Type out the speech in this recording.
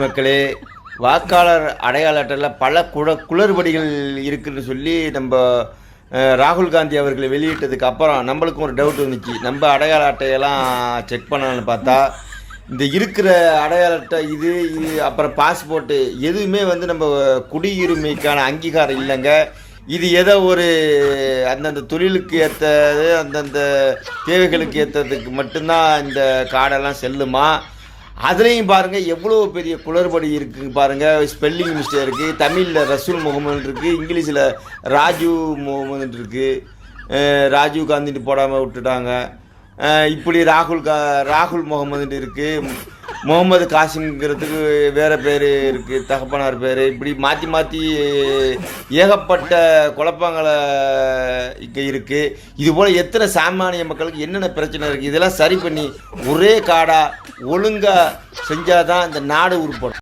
மக்களே, வாக்காளர் அடையாள அட்டையில் பல குளறுபடிகள் இருக்குன்னு சொல்லி நம்ம ராகுல் காந்தி அவர்கள் வெளியிட்டதுக்கு அப்புறம் நம்மளுக்கும் ஒரு டவுட் வந்துச்சு. நம்ம அடையாள அட்டையெல்லாம் செக் பண்ணலான்னு பார்த்தா, இந்த இருக்கிற அடையாள அட்டை இது அப்புறம் பாஸ்போர்ட்டு எதுவுமே நம்ம குடியுரிமைக்கான அங்கீகாரம் இல்லைங்க. இது ஏதோ ஒரு அந்தந்த தொழிலுக்கு ஏற்றது, அந்தந்த தேவைகளுக்கு ஏற்றதுக்கு மட்டும்தான் இந்த கார்டெல்லாம் செல்லுமா. அதுலேயும் பாருங்கள் எவ்வளோ பெரிய குளறுபடி இருக்குது பாருங்கள். ஸ்பெல்லிங் மிஸ்டேக் இருக்குது. தமிழில் ரசூல் முகமது இருக்குது, இங்கிலீஷில் ராஜீவ் முகமது இருக்குது. ராஜீவ் காந்தின்னு போடாமல் விட்டுட்டாங்க. இப்படி ராகுல் முகமது இருக்குது. முகமது காசிம்ங்கிறதுக்கு வேறு பேர் இருக்குது, தகப்பனார் பேர். இப்படி மாற்றி மாற்றி ஏகப்பட்ட குழப்பங்களை இங்கே இருக்குது. இதுபோல் எத்தனை சாமானிய மக்களுக்கு என்னென்ன பிரச்சனை இருக்குது, இதெல்லாம் சரி பண்ணி ஒரே காடாக ஒழுங்காக செஞ்சால் தான் இந்த நாடு உருப்படும்.